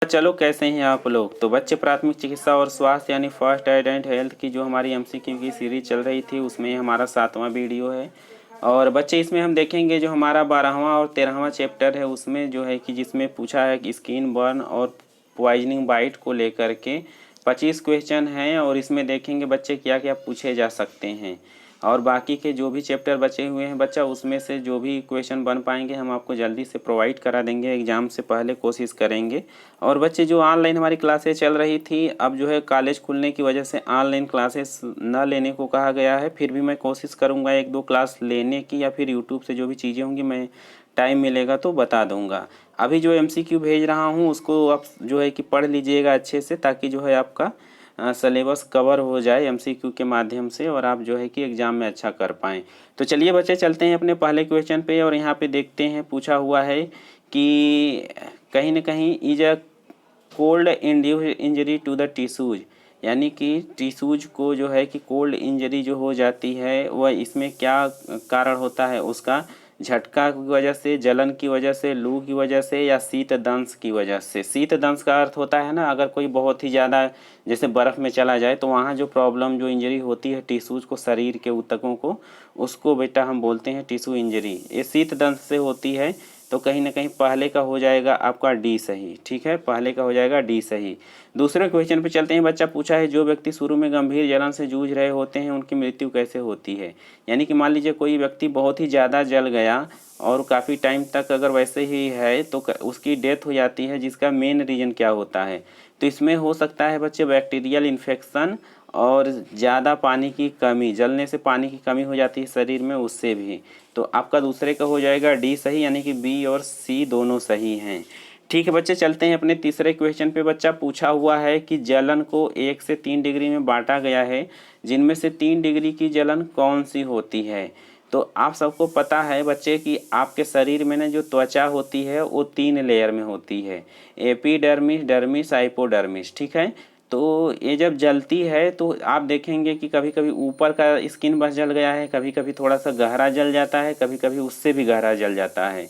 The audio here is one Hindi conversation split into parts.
चलो कैसे हैं आप लोग। तो बच्चे प्राथमिक चिकित्सा और स्वास्थ्य यानी फर्स्ट एड एंड हेल्थ की जो हमारी एमसीक्यू की सीरीज चल रही थी उसमें हमारा 7वां वीडियो है। और बच्चे इसमें हम देखेंगे जो हमारा 12वां और 13वां चैप्टर है उसमें जो है कि जिसमें पूछा है कि स्किन बर्न और पॉइजनिंग बाइट को लेकर के 25 क्वेश्चन हैं और इसमें देखेंगे बच्चे क्या क्या पूछे जा सकते हैं। और बाकी के जो भी चैप्टर बचे हुए हैं बच्चा उसमें से जो भी क्वेश्चन बन पाएंगे हम आपको जल्दी से प्रोवाइड करा देंगे, एग्ज़ाम से पहले कोशिश करेंगे। और बच्चे जो ऑनलाइन हमारी क्लासेस चल रही थी अब जो है कॉलेज खुलने की वजह से ऑनलाइन क्लासेस न लेने को कहा गया है, फिर भी मैं कोशिश करूँगा 1-2 क्लास लेने की या फिर यूट्यूब से जो भी चीज़ें होंगी मैं टाइम मिलेगा तो बता दूँगा। अभी जो एमसीक्यू भेज रहा हूँ उसको आप जो है कि पढ़ लीजिएगा अच्छे से ताकि जो है आपका सिलेबस कवर हो जाए एमसीक्यू के माध्यम से और आप जो है कि एग्ज़ाम में अच्छा कर पाएँ। तो चलिए बच्चे चलते हैं अपने पहले क्वेश्चन पे और यहाँ पे देखते हैं पूछा हुआ है कि कहीं न कहीं is a cold induced injury to the tissues, यानी कि टिश्यूज को जो है कि कोल्ड इंजरी जो हो जाती है वह इसमें क्या कारण होता है, उसका झटका की वजह से, जलन की वजह से, लू की वजह से या शीत दंश की वजह से। शीत दंश का अर्थ होता है ना अगर कोई बहुत ही ज़्यादा जैसे बर्फ़ में चला जाए तो वहाँ जो प्रॉब्लम जो इंजरी होती है टिश्यूज़ को, शरीर के ऊतकों को, उसको बेटा हम बोलते हैं टिश्यू इंजरी। ये शीत दंश से होती है। तो कहीं ना कहीं पहले का हो जाएगा आपका डी सही। ठीक है, पहले का हो जाएगा डी सही। दूसरे क्वेश्चन पे चलते हैं। बच्चा पूछा है जो व्यक्ति शुरू में गंभीर जलन से जूझ रहे होते हैं उनकी मृत्यु कैसे होती है। यानी कि मान लीजिए कोई व्यक्ति बहुत ही ज़्यादा जल गया और काफ़ी टाइम तक अगर वैसे ही है तो उसकी डेथ हो जाती है, जिसका मेन रीज़न क्या होता है। तो इसमें हो सकता है बच्चे बैक्टीरियल इन्फेक्शन और ज़्यादा पानी की कमी, जलने से पानी की कमी हो जाती है शरीर में, उससे भी। तो आपका दूसरे का हो जाएगा डी सही, यानी कि बी और सी दोनों सही हैं। ठीक है बच्चे चलते हैं अपने तीसरे क्वेश्चन पे। बच्चा पूछा हुआ है कि जलन को 1 से 3 डिग्री में बांटा गया है, जिनमें से 3 डिग्री की जलन कौन सी होती है। तो आप सबको पता है बच्चे कि आपके शरीर में ना जो त्वचा होती है वो 3 लेयर में होती है, एपिडर्मिस, डर्मिस, हाइपोडर्मिस। ठीक है, तो ये जब जलती है तो आप देखेंगे कि कभी कभी ऊपर का स्किन बस जल गया है, कभी कभी थोड़ा सा गहरा जल जाता है, कभी कभी उससे भी गहरा जल जाता है।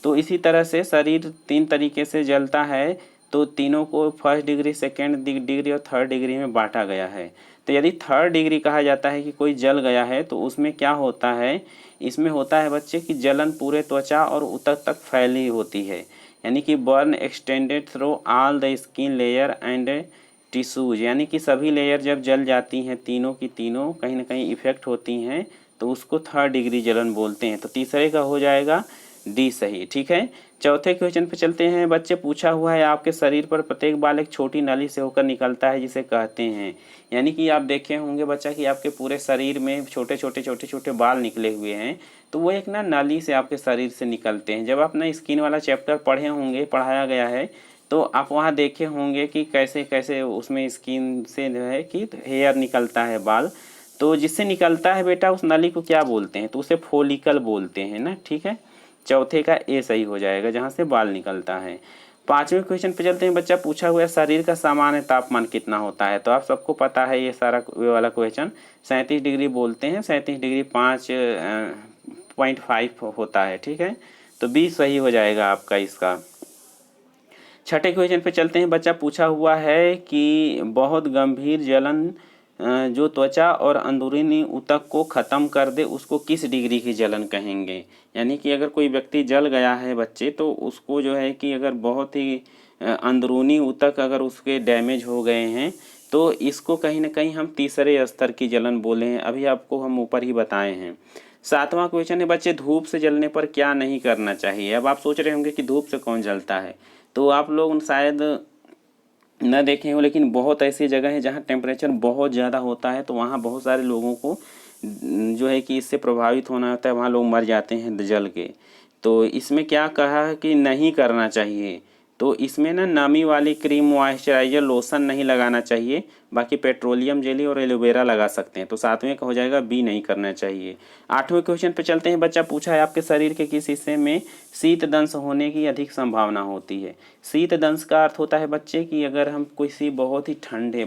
तो इसी तरह से शरीर 3 तरीके से जलता है। तो तीनों को फर्स्ट डिग्री, सेकेंड डिग्री और थर्ड डिग्री में बांटा गया है। तो यदि थर्ड डिग्री कहा जाता है कि कोई जल गया है तो उसमें क्या होता है, इसमें होता है बच्चे कि जलन पूरे त्वचा और ऊतक तक फैली होती है, यानी कि burn extended through all the skin layer and tissues, यानी कि सभी लेयर जब जल जाती हैं, तीनों की तीनों कहीं ना कहीं इफेक्ट होती हैं, तो उसको थर्ड डिग्री जलन बोलते हैं। तो तीसरे का हो जाएगा डी सही। ठीक है, चौथे क्वेश्चन पे चलते हैं। बच्चे पूछा हुआ है आपके शरीर पर प्रत्येक बाल एक छोटी नली से होकर निकलता है जिसे कहते हैं। यानी कि आप देखे होंगे बच्चा कि आपके पूरे शरीर में छोटे छोटे बाल निकले हुए हैं, तो वो एक ना नली से आपके शरीर से निकलते हैं। जब आप ना स्किन वाला चैप्टर पढ़े होंगे, पढ़ाया गया है, तो आप वहाँ देखे होंगे कि कैसे कैसे उसमें स्किन से जो है कि हेयर निकलता है, बाल। तो जिससे निकलता है बेटा उस नली को क्या बोलते हैं, तो उसे फोलिकल बोलते हैं ना। ठीक है, चौथे का ए सही हो जाएगा जहाँ से बाल निकलता है। पांचवें क्वेश्चन पे चलते हैं। बच्चा पूछा हुआ है शरीर का सामान्य तापमान कितना होता है। तो आप सबको पता है ये सारा वे वाला क्वेश्चन 37 डिग्री बोलते हैं, 37 डिग्री 5.5 होता है। ठीक है, तो बी सही हो जाएगा आपका इसका। छठे क्वेश्चन पे चलते हैं। बच्चा पूछा हुआ है कि बहुत गंभीर जलन जो त्वचा और अंदरूनी ऊतक को ख़त्म कर दे उसको किस डिग्री की जलन कहेंगे। यानी कि अगर कोई व्यक्ति जल गया है बच्चे तो उसको जो है कि अगर बहुत ही अंदरूनी ऊतक अगर उसके डैमेज हो गए हैं तो इसको कहीं ना कहीं हम तीसरे स्तर की जलन बोले हैं, अभी आपको हम ऊपर ही बताए हैं। सातवां क्वेश्चन है बच्चे धूप से जलने पर क्या नहीं करना चाहिए। अब आप सोच रहे होंगे कि धूप से कौन जलता है, तो आप लोग शायद न देखे हो, लेकिन बहुत ऐसी जगह है जहाँ टेम्परेचर बहुत ज़्यादा होता है तो वहाँ बहुत सारे लोगों को जो है कि इससे प्रभावित होना होता है, वहाँ लोग मर जाते हैं जल के। तो इसमें क्या कहा है कि नहीं करना चाहिए, तो इसमें ना नमी वाली क्रीम, मॉइस्चराइजर, लोशन नहीं लगाना चाहिए, बाकी पेट्रोलियम जेली और एलोवेरा लगा सकते हैं। तो सातवें का हो जाएगा बी नहीं करना चाहिए। आठवें क्वेश्चन पे चलते हैं। बच्चा पूछा है आपके शरीर के किस हिस्से में शीत दंश होने की अधिक संभावना होती है। शीत दंश का अर्थ होता है बच्चे कि अगर हम किसी बहुत ही ठंडे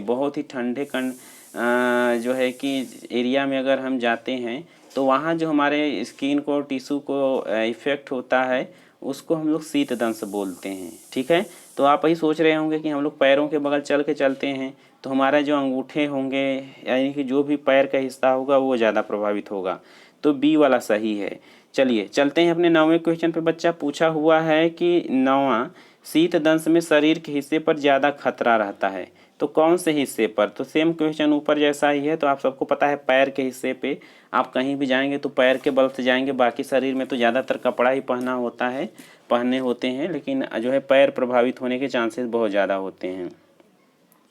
जो है कि एरिया में अगर हम जाते हैं तो वहाँ जो हमारे स्किन को, टिश्यू को इफ़ेक्ट होता है उसको हम लोग शीत दंश बोलते हैं। ठीक है, तो आप वही सोच रहे होंगे कि हम लोग पैरों के बगल चल के चलते हैं तो हमारा जो अंगूठे होंगे यानी कि जो भी पैर का हिस्सा होगा वो ज़्यादा प्रभावित होगा। तो बी वाला सही है। चलिए चलते हैं अपने 9वें क्वेश्चन पे। बच्चा पूछा हुआ है कि 9वां, शीत दंश में शरीर के हिस्से पर ज़्यादा खतरा रहता है, तो कौन से हिस्से पर? तो सेम क्वेश्चन ऊपर जैसा ही है। तो आप सबको पता है पैर के हिस्से पे आप कहीं भी जाएंगे तो पैर के बल से जाएंगे, बाकी शरीर में तो ज़्यादातर कपड़ा ही पहनने होते हैं, लेकिन जो है पैर प्रभावित होने के चांसेस बहुत ज़्यादा होते हैं,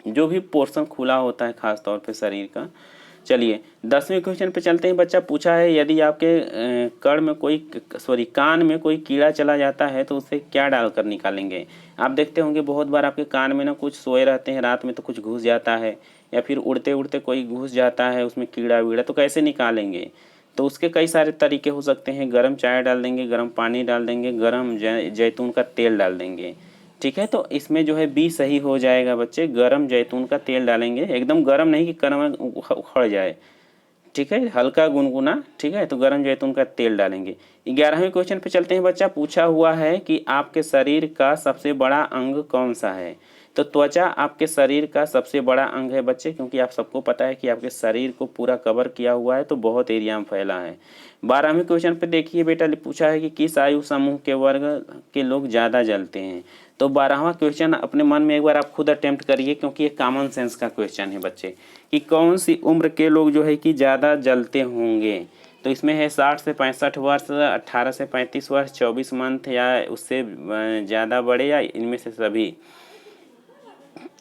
जो भी पोर्शन खुला होता है खास तौर पे शरीर का। चलिए 10वें क्वेश्चन पे चलते हैं। बच्चा पूछा है यदि आपके कान में कोई कीड़ा चला जाता है तो उसे क्या डालकर निकालेंगे? आप देखते होंगे बहुत बार आपके कान में ना कुछ सोए रहते हैं रात में तो कुछ घुस जाता है, या फिर उड़ते उड़ते कोई घुस जाता है उसमें कीड़ा वीड़ा, तो कैसे निकालेंगे? तो उसके कई सारे तरीके हो सकते हैं। गर्म चाय डाल देंगे, गर्म पानी डाल देंगे, गर्म जैतून का तेल डाल देंगे। ठीक है, तो इसमें जो है बी सही हो जाएगा बच्चे, गरम जैतून का तेल डालेंगे। एकदम गरम नहीं कि कर्म उखड़ जाए, ठीक है, हल्का गुनगुना। ठीक है, तो गरम जैतून का तेल डालेंगे। 11वें क्वेश्चन पे चलते हैं। बच्चा पूछा हुआ है कि आपके शरीर का सबसे बड़ा अंग कौन सा है? तो त्वचा आपके शरीर का सबसे बड़ा अंग है बच्चे, क्योंकि आप सबको पता है कि आपके शरीर को पूरा कवर किया हुआ है, तो बहुत एरिया में फैला है। 12वें क्वेश्चन पे देखिए बेटा, पूछा है कि किस आयु समूह के वर्ग के लोग ज़्यादा जलते हैं? तो 12वां क्वेश्चन अपने मन में एक बार आप खुद अटेम्प्ट करिए, क्योंकि ये कॉमन सेंस का क्वेश्चन है बच्चे, कि कौन सी उम्र के लोग जो है कि ज़्यादा जलते होंगे? तो इसमें है 60 से 65 वर्ष, 18 से 35 वर्ष, 24 मंथ, या उससे ज़्यादा बड़े, या इनमें से सभी।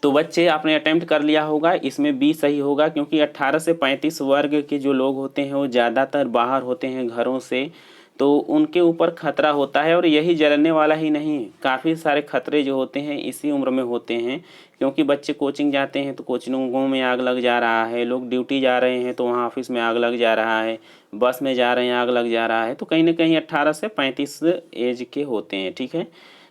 तो बच्चे आपने अटेम्प्ट कर लिया होगा, इसमें बी सही होगा, क्योंकि 18 से 35 वर्ग के जो लोग होते हैं वो ज़्यादातर बाहर होते हैं घरों से, तो उनके ऊपर खतरा होता है। और यही जलने वाला ही नहीं, काफ़ी सारे खतरे जो होते हैं इसी उम्र में होते हैं, क्योंकि बच्चे कोचिंग जाते हैं तो कोचिंगों में आग लग जा रहा है, लोग ड्यूटी जा रहे हैं तो वहाँ ऑफिस में आग लग जा रहा है, बस में जा रहे हैं आग लग जा रहा है, तो कहीं ना कहीं 18 से 35 एज के होते हैं। ठीक है,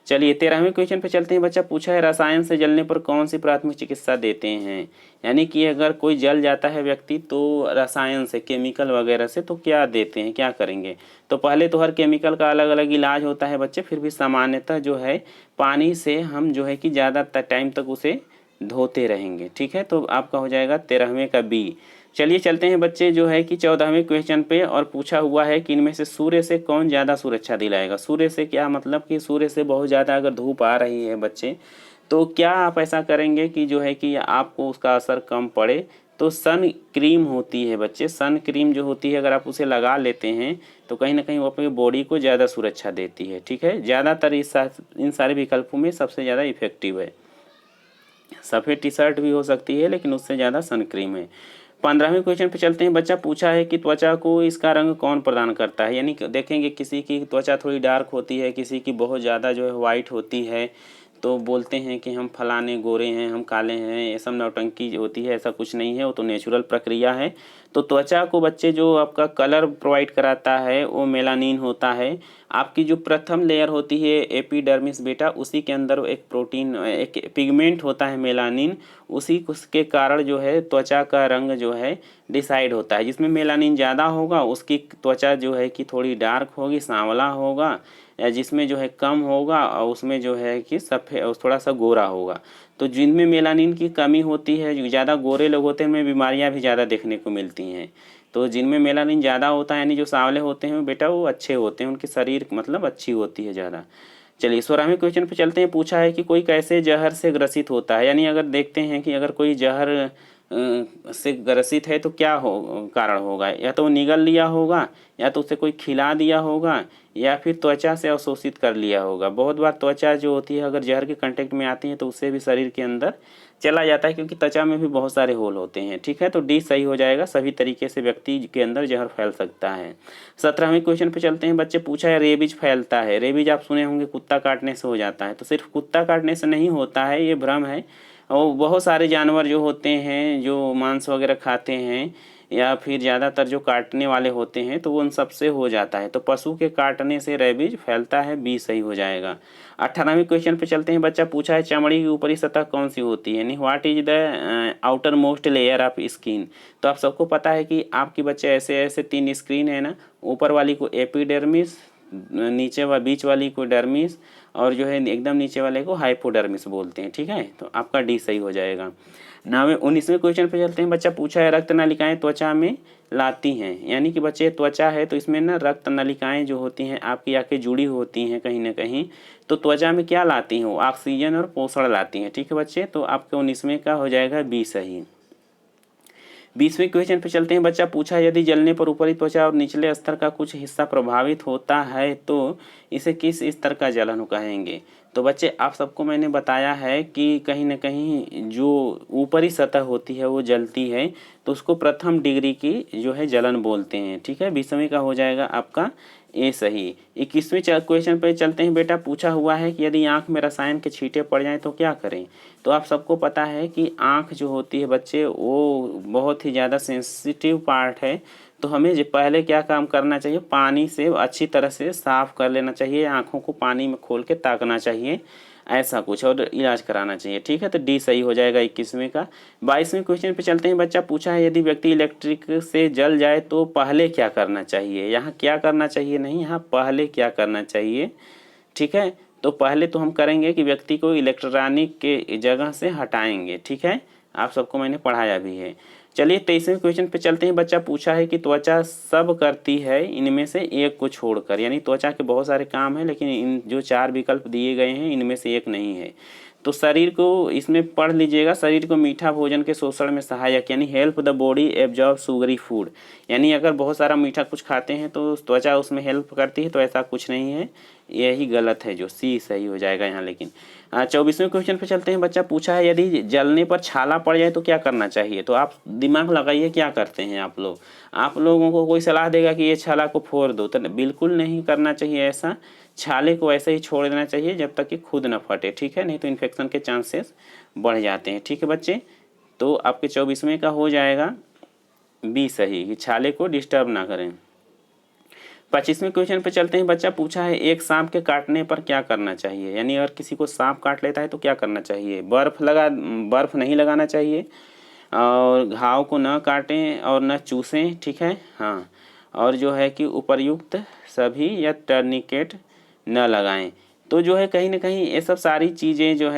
चलिए 13वें क्वेश्चन पे चलते हैं। बच्चा पूछा है रसायन से जलने पर कौन सी प्राथमिक चिकित्सा देते हैं? यानी कि अगर कोई जल जाता है व्यक्ति तो रसायन से, केमिकल वगैरह से, तो क्या देते हैं, क्या करेंगे? तो पहले तो हर केमिकल का अलग अलग इलाज होता है बच्चे, फिर भी सामान्यतः जो है पानी से हम जो है कि ज़्यादा टाइम तक उसे धोते रहेंगे। ठीक है, तो आपका हो जाएगा 13वें का बी। चलिए चलते हैं बच्चे जो है कि 14वें क्वेश्चन पे, और पूछा हुआ है कि इनमें से सूर्य से कौन ज़्यादा सुरक्षा दिलाएगा? सूर्य से क्या मतलब कि सूर्य से बहुत ज़्यादा अगर धूप आ रही है बच्चे, तो क्या आप ऐसा करेंगे कि जो है कि आपको उसका असर कम पड़े? तो सन क्रीम होती है बच्चे, सन क्रीम जो होती है अगर आप उसे लगा लेते हैं तो कहीं ना कहीं वो अपनी बॉडी को ज़्यादा सुरक्षा देती है। ठीक है, ज़्यादातर इन सारे विकल्पों में सबसे ज़्यादा इफेक्टिव है। सफ़ेद टी शर्ट भी हो सकती है, लेकिन उससे ज़्यादा सन क्रीम है। 15वें क्वेश्चन पे चलते हैं। बच्चा पूछा है कि त्वचा को इसका रंग कौन प्रदान करता है? यानी कि देखेंगे किसी की त्वचा थोड़ी डार्क होती है, किसी की बहुत ज़्यादा जो है वाइट होती है, तो बोलते हैं कि हम फलाने गोरे हैं, हम काले हैं। ये सब नौटंकी होती है, ऐसा कुछ नहीं है, वो तो नेचुरल प्रक्रिया है। तो त्वचा को बच्चे जो आपका कलर प्रोवाइड कराता है वो मेलानिन होता है। आपकी जो प्रथम लेयर होती है एपिडर्मिस बेटा, उसी के अंदर एक प्रोटीन, एक पिगमेंट होता है मेलानिन, उसी उसके कारण जो है त्वचा का रंग जो है डिसाइड होता है। जिसमें मेलानिन ज़्यादा होगा उसकी त्वचा जो है कि थोड़ी डार्क होगी, सांवला होगा, या जिसमें जो है कम होगा और उसमें जो है कि सफ़ेद, थोड़ा सा गोरा होगा। तो जिनमें मेलानिन की कमी होती है, जो ज़्यादा गोरे लोग होते हैं उनमें बीमारियां भी ज़्यादा देखने को मिलती हैं। तो जिनमें मेलानिन ज़्यादा होता है यानी जो सांवले होते हैं बेटा वो अच्छे होते हैं, उनकी शरीर मतलब अच्छी होती है ज़्यादा। चलिए 16वें क्वेश्चन पे चलते हैं। पूछा है कि कोई कैसे जहर से ग्रसित होता है? यानी अगर देखते हैं कि अगर कोई जहर से ग्रसित है तो क्या हो कारण होगा? या तो वो निगल लिया होगा, या तो उसे कोई खिला दिया होगा, या फिर त्वचा से अवशोषित कर लिया होगा। बहुत बार त्वचा जो होती है अगर जहर के कांटेक्ट में आती है तो उससे भी शरीर के अंदर चला जाता है, क्योंकि त्वचा में भी बहुत सारे होल होते हैं। ठीक है, तो डी सही हो जाएगा, सभी तरीके से व्यक्ति के अंदर जहर फैल सकता है। 17वें क्वेश्चन पे चलते हैं। बच्चे पूछा है रेबीज फैलता है? रेबीज आप सुने होंगे कुत्ता काटने से हो जाता है, तो सिर्फ कुत्ता काटने से नहीं होता है, ये भ्रम है। और बहुत सारे जानवर जो होते हैं जो मांस वगैरह खाते हैं, या फिर ज़्यादातर जो काटने वाले होते हैं, तो वो उन सब से हो जाता है। तो पशु के काटने से रेबीज फैलता है, बी सही हो जाएगा। 18वें क्वेश्चन पे चलते हैं। बच्चा पूछा है चमड़ी की ऊपरी सतह कौन सी होती है? यानी what is the outer most layer of skin? तो आप सबको पता है कि आपकी बच्चे ऐसे ऐसे 3 स्क्रीन है ना, ऊपर वाली को एपिडर्मिस, नीचे व बीच वाली को डर्मिस, और जो है एकदम नीचे वाले को हाइपोडर्मिस बोलते हैं। ठीक है, तो आपका डी सही हो जाएगा। 19वें क्वेश्चन पे चलते हैं। बच्चा पूछा है रक्त नलिकाएं त्वचा में लाती हैं, यानी कि बच्चे त्वचा है तो इसमें ना रक्त नलिकाएं जो होती हैं आपकी आके जुड़ी होती हैं कहीं ना कहीं, तो त्वचा में क्या लाती हैं वो ऑक्सीजन और पोषण लाती हैं। ठीक है बच्चे, तो आपके 19वें का हो जाएगा बी सही। 20वें क्वेश्चन पे चलते हैं। बच्चा पूछा यदि जलने पर ऊपरी त्वचा और निचले स्तर का कुछ हिस्सा प्रभावित होता है तो इसे किस स्तर का जलन कहेंगे। तो बच्चे आप सबको मैंने बताया है कि कहीं ना कहीं जो ऊपरी सतह होती है वो जलती है तो उसको प्रथम डिग्री की जो है जलन बोलते हैं। ठीक है, 20वें का हो जाएगा आपका ए सही। 21वें क्वेश्चन पे चलते हैं। बेटा पूछा हुआ है कि यदि आंख में रसायन के छींटे पड़ जाएं तो क्या करें। तो आप सबको पता है कि आंख जो होती है बच्चे वो बहुत ही ज़्यादा सेंसिटिव पार्ट है, तो हमें पहले क्या काम करना चाहिए, पानी से अच्छी तरह से साफ़ कर लेना चाहिए, आँखों को पानी में खोल के ताकना चाहिए, ऐसा कुछ और इलाज कराना चाहिए। ठीक है, तो डी सही हो जाएगा 21वें का। 22वें क्वेश्चन पे चलते हैं। बच्चा पूछा है यदि व्यक्ति इलेक्ट्रिक से जल जाए तो पहले क्या करना चाहिए। यहाँ क्या करना चाहिए नहीं, यहाँ पहले क्या करना चाहिए। ठीक है, तो पहले तो हम करेंगे कि व्यक्ति को इलेक्ट्रॉनिक के जगह से हटाएंगे। ठीक है, आप सबको मैंने पढ़ाया भी है। चलिए 23वें क्वेश्चन पे चलते हैं। बच्चा पूछा है कि त्वचा सब करती है इनमें से एक को छोड़कर, यानी त्वचा के बहुत सारे काम हैं लेकिन इन जो 4 विकल्प दिए गए हैं इनमें से एक नहीं है। तो शरीर को इसमें पढ़ लीजिएगा, शरीर को मीठा भोजन के शोषण में सहायक, यानी help the body absorb sugary food, यानी अगर बहुत सारा मीठा कुछ खाते हैं तो त्वचा उसमें हेल्प करती है, तो ऐसा कुछ नहीं है, यही गलत है, जो सी सही हो जाएगा यहाँ। लेकिन 24वें क्वेश्चन पे चलते हैं। बच्चा पूछा है यदि जलने पर छाला पड़ जाए तो क्या करना चाहिए। तो आप दिमाग लगाइए क्या करते हैं आप लोगों को कोई सलाह देगा कि ये छाला को फोड़ दो, तो बिल्कुल नहीं करना चाहिए ऐसा, छाले को ऐसे ही छोड़ देना चाहिए जब तक कि खुद न फटे। ठीक है, नहीं तो इन्फेक्शन के चांसेस बढ़ जाते हैं। ठीक है बच्चे, तो आपके 24वें का हो जाएगा बी सही, कि छाले को डिस्टर्ब ना करें। 25वें क्वेश्चन पे चलते हैं। बच्चा पूछा है एक सांप के काटने पर क्या करना चाहिए, यानी अगर किसी को सांप काट लेता है तो क्या करना चाहिए। बर्फ़ नहीं लगाना चाहिए, और घाव को न काटें और न चूसें। ठीक है, हाँ, और जो है कि उपर्युक्त सभी या टर्निकेट न लगाएं। तो जो है कहीं ना कहीं ये सब सारी चीज़ें जो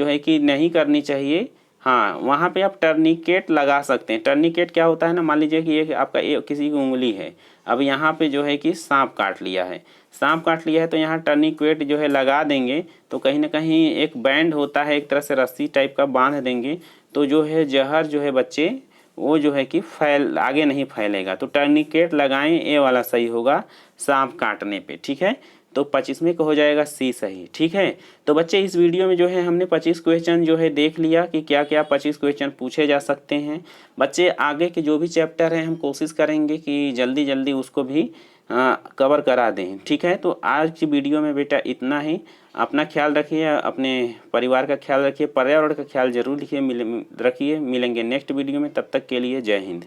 है कि नहीं करनी चाहिए। हाँ, वहाँ पे आप टर्निकेट लगा सकते हैं। टर्निकेट क्या होता है ना, मान लीजिए कि ये आपका किसी की उंगली है, अब यहाँ पे जो है कि सांप काट लिया है तो यहाँ टर्निकेट जो है लगा देंगे, तो कहीं ना कहीं एक बैंड होता है, एक तरह से रस्सी टाइप का बांध देंगे, तो जो है जहर जो है बच्चे वो जो है कि आगे नहीं फैलेगा। तो टर्निकेट लगाएं, ये वाला सही होगा सांप काटने पे। ठीक है, तो 25वें का हो जाएगा सी सही। ठीक है, तो बच्चे इस वीडियो में जो है हमने 25 क्वेश्चन जो है देख लिया कि क्या क्या 25 क्वेश्चन पूछे जा सकते हैं। बच्चे आगे के जो भी चैप्टर हैं हम कोशिश करेंगे कि जल्दी जल्दी उसको भी कवर करा दें। ठीक है, तो आज की वीडियो में बेटा इतना ही। अपना ख्याल रखिए, अपने परिवार का ख्याल रखिए, पर्यावरण का ख्याल जरूर रखिए। मिलेंगे नेक्स्ट वीडियो में, तब तक के लिए जय हिंद।